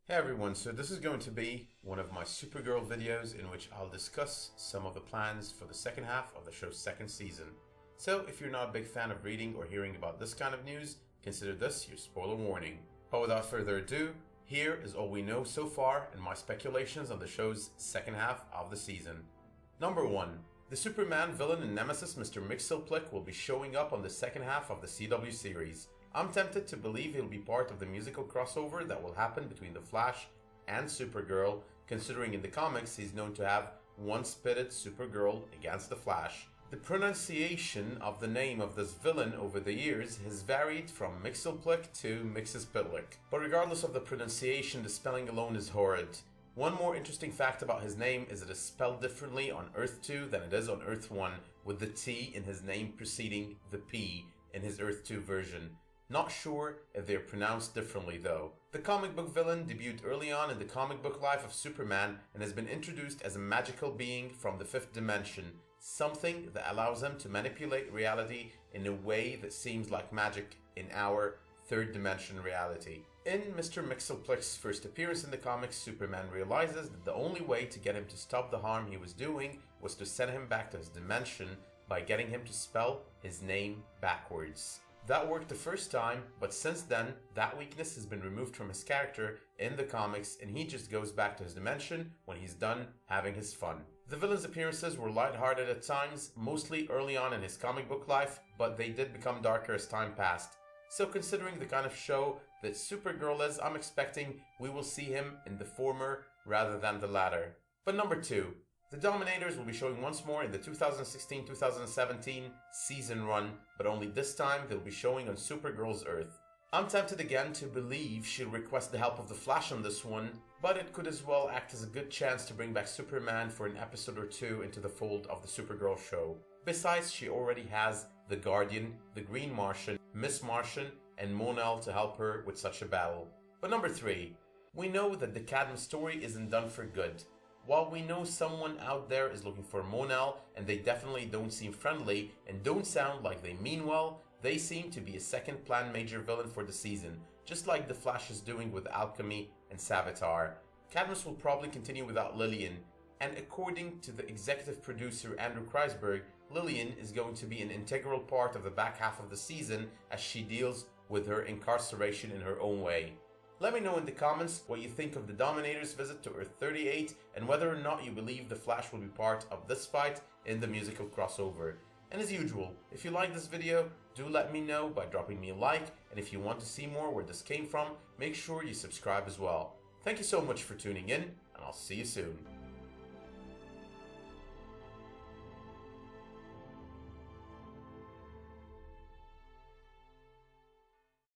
Hey everyone, so this is going to be one of my Supergirl videos in which I'll discuss some of the plans for the second half of the show's second season. So if you're not a big fan of reading or hearing about this kind of news, consider this your spoiler warning. But without further ado, here is all we know so far and my speculations on the show's second half of the season. Number 1. The Superman villain and nemesis Mr. Mxyzptlk will be showing up on the second half of the CW series. I'm tempted to believe he'll be part of the musical crossover that will happen between The Flash and Supergirl, considering in the comics he's known to have once pitted Supergirl against The Flash. The pronunciation of the name of this villain over the years has varied from Mxyzptlk to Mxyzptlk, but regardless of the pronunciation, the spelling alone is horrid. One more interesting fact about his name is it is spelled differently on Earth 2 than it is on Earth 1, with the T in his name preceding the P in his Earth 2 version. Not sure if they're pronounced differently though. The comic book villain debuted early on in the comic book life of Superman and has been introduced as a magical being from the fifth dimension, something that allows him to manipulate reality in a way that seems like magic in our third dimension reality. In Mr. Mxyzptlk's first appearance in the comics, Superman realizes that the only way to get him to stop the harm he was doing was to send him back to his dimension by getting him to spell his name backwards. That worked the first time, but since then, that weakness has been removed from his character in the comics and he just goes back to his dimension when he's done having his fun. The villain's appearances were lighthearted at times, mostly early on in his comic book life, but they did become darker as time passed. So considering the kind of show that Supergirl is, I'm expecting we will see him in the former rather than the latter. But number 2. The Dominators will be showing once more in the 2016-2017 season run, but only this time they'll be showing on Supergirl's Earth. I'm tempted again to believe she'll request the help of the Flash on this one, but it could as well act as a good chance to bring back Superman for an episode or two into the fold of the Supergirl show. Besides, she already has the Guardian, the Green Martian, Miss Martian, and Mon-El to help her with such a battle. But number 3. We know that the Cadmus story isn't done for good. While we know someone out there is looking for Mon-El, and they definitely don't seem friendly and don't sound like they mean well, they seem to be a second plan major villain for the season, just like the Flash is doing with Alchemy and Savitar. Cadmus will probably continue without Lillian, and according to the executive producer Andrew Kreisberg, Lillian is going to be an integral part of the back half of the season as she deals with her incarceration in her own way. Let me know in the comments what you think of the Dominator's visit to Earth 38 and whether or not you believe the Flash will be part of this fight in the musical crossover. And as usual, if you like this video, do let me know by dropping me a like, and if you want to see more where this came from, make sure you subscribe as well. Thank you so much for tuning in, and I'll see you soon.